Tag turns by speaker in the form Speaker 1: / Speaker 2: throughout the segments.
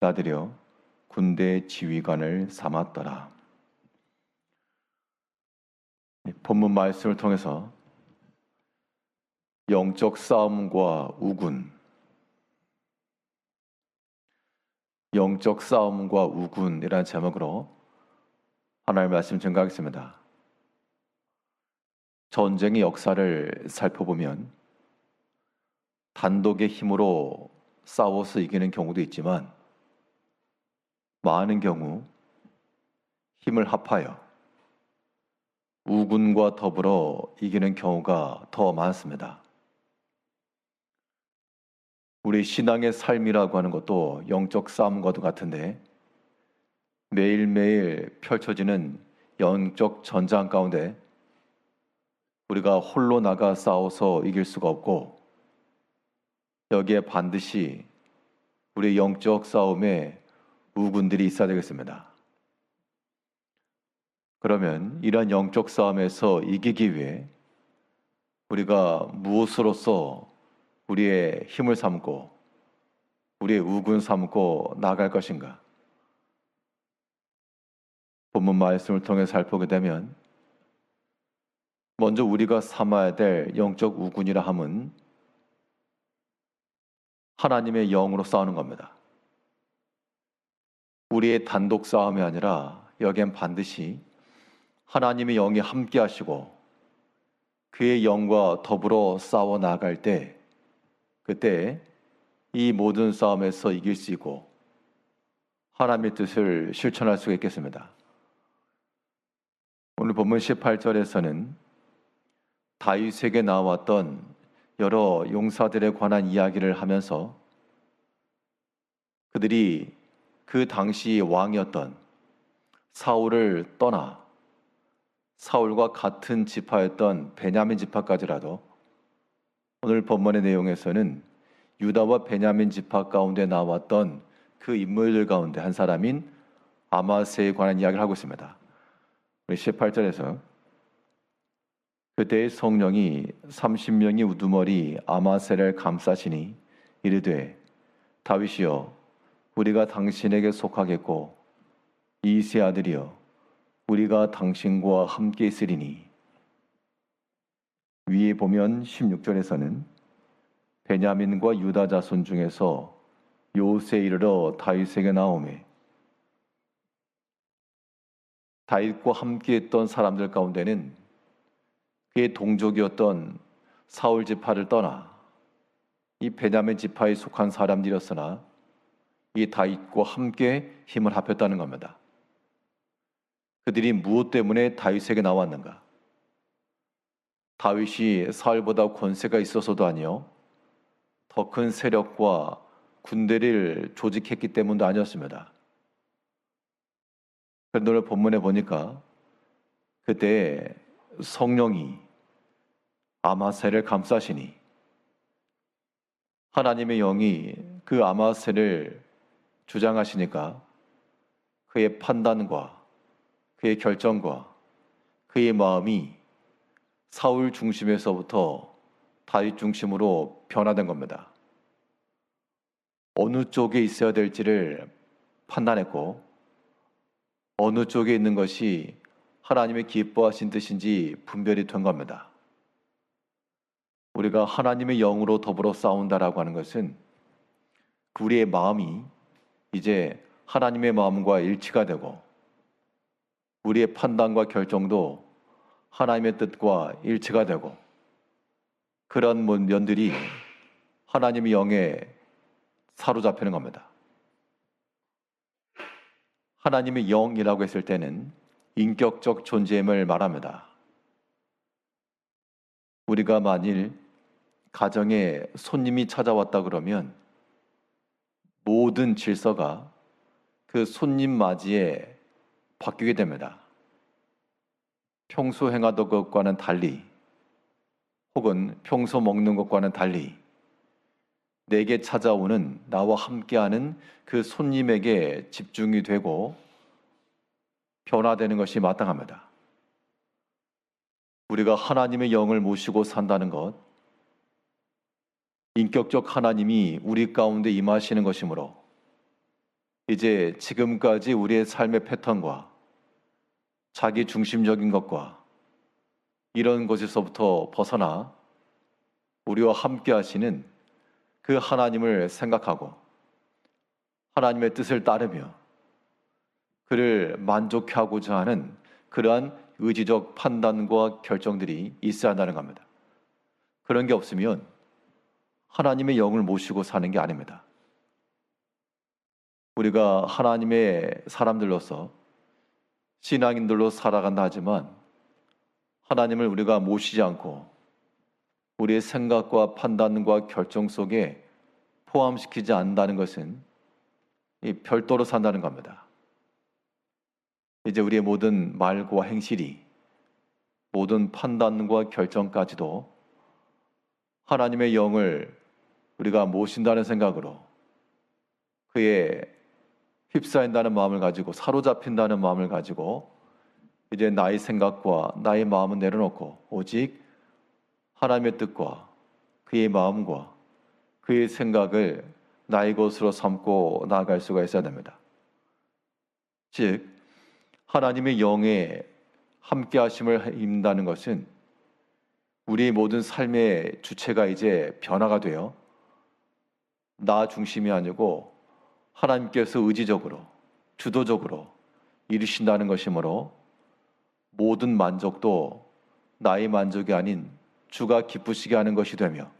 Speaker 1: 나들여 군대 지휘관을 삼았더라. 본문 말씀을 통해서 영적 싸움과 우군, 영적 싸움과 우군이라는 제목으로 하나님의 말씀 증거하겠습니다. 전쟁의 역사를 살펴보면 단독의 힘으로 싸워서 이기는 경우도 있지만 많은 경우 힘을 합하여 우군과 더불어 이기는 경우가 더 많습니다. 우리 신앙의 삶이라고 하는 것도 영적 싸움과도 같은데 매일매일 펼쳐지는 영적 전장 가운데 우리가 홀로 나가 싸워서 이길 수가 없고 여기에 반드시 우리 영적 싸움에 우군들이 있어야 되겠습니다. 그러면 이러한 영적 싸움에서 이기기 위해 우리가 무엇으로서 우리의 힘을 삼고 우리의 우군 삼고 나아갈 것인가? 본문 말씀을 통해 살펴보게 되면 먼저 우리가 삼아야 될 영적 우군이라 함은 하나님의 영으로 싸우는 겁니다. 우리의 단독 싸움이 아니라 여기엔 반드시 하나님의 영이 함께 하시고 그의 영과 더불어 싸워 나갈 때 그때 이 모든 싸움에서 이길 수 있고 하나님의 뜻을 실천할 수가 있겠습니다. 오늘 본문 18절에서는 다윗에게 나왔던 여러 용사들에 관한 이야기를 하면서 그들이 그 당시 왕이었던 사울을 떠나 사울과 같은 지파였던 베냐민 지파까지라도 오늘 본문의 내용에서는 유다와 베냐민 지파 가운데 나왔던 그 인물들 가운데 한 사람인 아마세에 관한 이야기를 하고 있습니다. 18절에서 그때의 성령이 30명이 우두머리 아마세를 감싸시니 이르되 다윗이여 우리가 당신에게 속하겠고 이세 아들이여 우리가 당신과 함께 있으리니. 위에 보면 16절에서는 베냐민과 유다 자손 중에서 요새에 이르러 다윗에게 나오매 다윗과 함께 했던 사람들 가운데는 그의 동족이었던 사울 지파를 떠나 이 베냐민 지파에 속한 사람들이었으나 이 다윗과 함께 힘을 합했다는 겁니다. 그들이 무엇 때문에 다윗에게 나왔는가? 다윗이 사울보다 권세가 있어서도 아니요 더 큰 세력과 군대를 조직했기 때문도 아니었습니다. 그런데 오늘 본문에 보니까 그때 성령이 아마세를 감싸시니 하나님의 영이 그 아마세를 주장하시니까 그의 판단과 그의 결정과 그의 마음이 사울 중심에서부터 다윗 중심으로 변화된 겁니다. 어느 쪽에 있어야 될지를 판단했고 어느 쪽에 있는 것이 하나님의 기뻐하신 뜻인지 분별이 된 겁니다. 우리가 하나님의 영으로 더불어 싸운다라고 하는 것은 우리의 마음이 이제 하나님의 마음과 일치가 되고 우리의 판단과 결정도 하나님의 뜻과 일치가 되고 그런 면들이 하나님의 영에 사로잡히는 겁니다. 하나님의 영이라고 했을 때는 인격적 존재임을 말합니다. 우리가 만일 가정에 손님이 찾아왔다 그러면 모든 질서가 그 손님 맞이에 바뀌게 됩니다. 평소 행하던 것과는 달리 혹은 평소 먹는 것과는 달리 내게 찾아오는 나와 함께하는 그 손님에게 집중이 되고 변화되는 것이 마땅합니다. 우리가 하나님의 영을 모시고 산다는 것, 인격적 하나님이 우리 가운데 임하시는 것이므로 이제 지금까지 우리의 삶의 패턴과 자기 중심적인 것과 이런 것에서부터 벗어나 우리와 함께 하시는 그 하나님을 생각하고 하나님의 뜻을 따르며 그를 만족해 하고자 하는 그러한 의지적 판단과 결정들이 있어야 한다는 겁니다. 그런 게 없으면 하나님의 영을 모시고 사는 게 아닙니다. 우리가 하나님의 사람들로서 신앙인들로 살아간다 하지만 하나님을 우리가 모시지 않고 우리의 생각과 판단과 결정 속에 포함시키지 않는다는 것은 별도로 산다는 겁니다. 이제 우리의 모든 말과 행실이 모든 판단과 결정까지도 하나님의 영을 우리가 모신다는 생각으로 그의 휩싸인다는 마음을 가지고 사로잡힌다는 마음을 가지고 이제 나의 생각과 나의 마음은 내려놓고 오직 하나님의 뜻과 그의 마음과 그의 생각을 나의 것으로 삼고 나아갈 수가 있어야 됩니다. 즉 하나님의 영에 함께 하심을 입는다는 것은 우리의 모든 삶의 주체가 이제 변화가 되어 나 중심이 아니고 하나님께서 의지적으로 주도적으로 이루신다는 것이므로 모든 만족도 나의 만족이 아닌 주가 기쁘시게 하는 것이 되며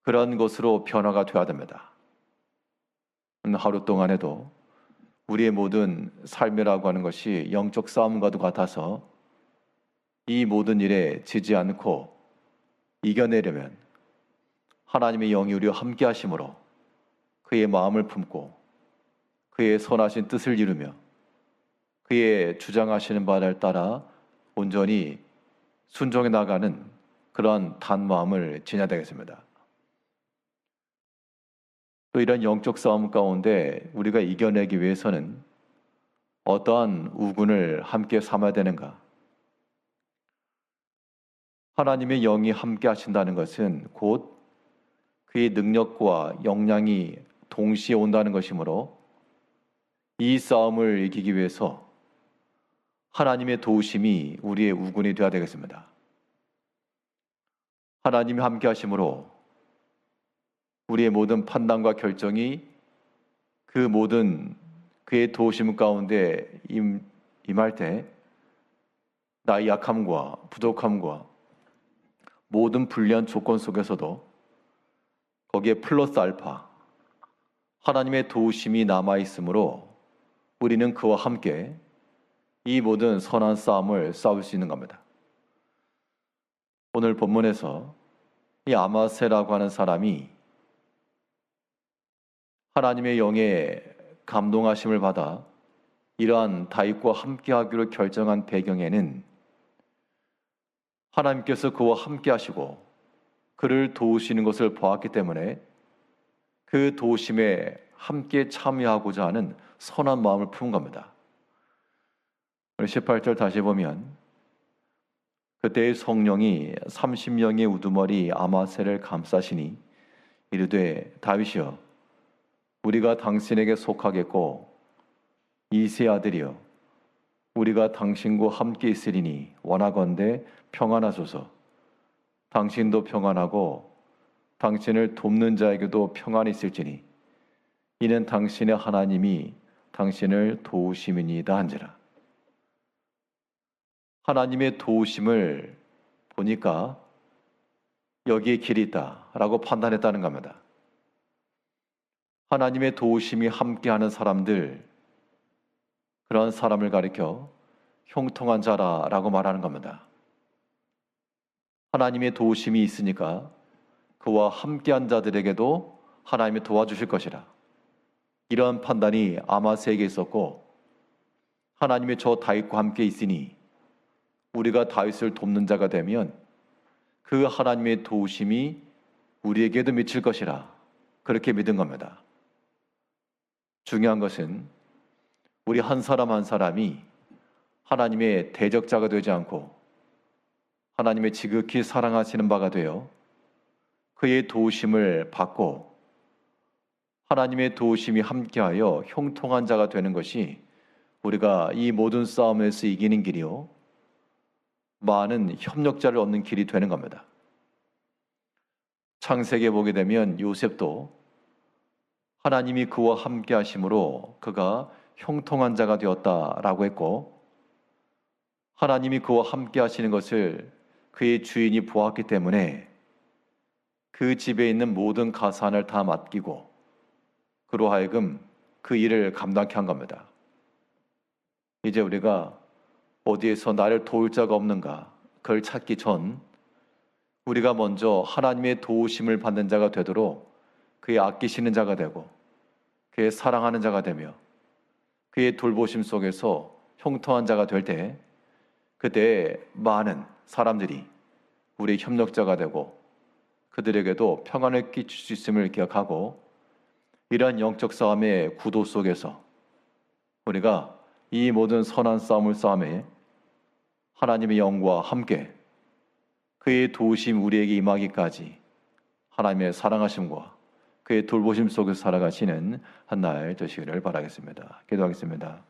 Speaker 1: 그런 것으로 변화가 되어야 됩니다. 하루 동안에도 우리의 모든 삶이라고 하는 것이 영적 싸움과도 같아서 이 모든 일에 지지 않고 이겨내려면 하나님의 영이 우리와 함께 하심으로 그의 마음을 품고 그의 선하신 뜻을 이루며 그의 주장하시는 바를 따라 온전히 순종해 나가는 그러한 단마음을 지녀야 되겠습니다. 또 이런 영적 싸움 가운데 우리가 이겨내기 위해서는 어떠한 우군을 함께 삼아야 되는가? 하나님의 영이 함께 하신다는 것은 곧 그의 능력과 역량이 동시에 온다는 것이므로 이 싸움을 이기기 위해서 하나님의 도우심이 우리의 우군이 되어야 되겠습니다. 하나님이 함께 하심으로 우리의 모든 판단과 결정이 그 모든 그의 도우심 가운데 임할 때 나의 약함과 부족함과 모든 불리한 조건 속에서도 거기에 플러스 알파 하나님의 도우심이 남아있으므로 우리는 그와 함께 이 모든 선한 싸움을 싸울 수 있는 겁니다. 오늘 본문에서 이 아마세라고 하는 사람이 하나님의 영에 감동하심을 받아 이러한 다윗과 함께하기로 결정한 배경에는 하나님께서 그와 함께 하시고 그를 도우시는 것을 보았기 때문에 그 도우심에 함께 참여하고자 하는 선한 마음을 품은 겁니다. 18절 다시 보면 그때의 성령이 30명의 우두머리 아마세를 감싸시니 이르되 다윗이여 우리가 당신에게 속하겠고 이세 아들이여 우리가 당신과 함께 있으리니 원하건대 평안하소서. 당신도 평안하고 당신을 돕는 자에게도 평안이 있을지니 이는 당신의 하나님이 당신을 도우심이니이다 한지라. 하나님의 도우심을 보니까 여기에 길이 있다라고 판단했다는 겁니다. 하나님의 도우심이 함께하는 사람들, 그런 사람을 가리켜 형통한 자라라고 말하는 겁니다. 하나님의 도우심이 있으니까 그와 함께한 자들에게도 하나님이 도와주실 것이라. 이러한 판단이 아마스에게 있었고 하나님의 저 다윗과 함께 있으니 우리가 다윗을 돕는 자가 되면 그 하나님의 도우심이 우리에게도 미칠 것이라. 그렇게 믿은 겁니다. 중요한 것은 우리 한 사람 한 사람이 하나님의 대적자가 되지 않고 하나님의 지극히 사랑하시는 바가 되어 그의 도우심을 받고 하나님의 도우심이 함께하여 형통한 자가 되는 것이 우리가 이 모든 싸움에서 이기는 길이요, 많은 협력자를 얻는 길이 되는 겁니다. 창세기에 보게 되면 요셉도 하나님이 그와 함께 하심으로 그가 형통한 자가 되었다라고 했고, 하나님이 그와 함께 하시는 것을 그의 주인이 보았기 때문에 그 집에 있는 모든 가산을 다 맡기고 그로 하여금 그 일을 감당케 한 겁니다. 이제 우리가 어디에서 나를 도울 자가 없는가, 그걸 찾기 전 우리가 먼저 하나님의 도우심을 받는 자가 되도록 그의 아끼시는 자가 되고 그의 사랑하는 자가 되며 그의 돌보심 속에서 형통한 자가 될 때, 그때 많은 사람들이 우리의 협력자가 되고 그들에게도 평안을 끼칠 수 있음을 기억하고, 이러한 영적 싸움의 구도 속에서 우리가 이 모든 선한 싸움을 싸움에 하나님의 영과 함께 그의 도우심 우리에게 임하기까지 하나님의 사랑하심과 그의 돌보심 속에서 살아가시는 한 날 되시기를 바라겠습니다. 기도하겠습니다.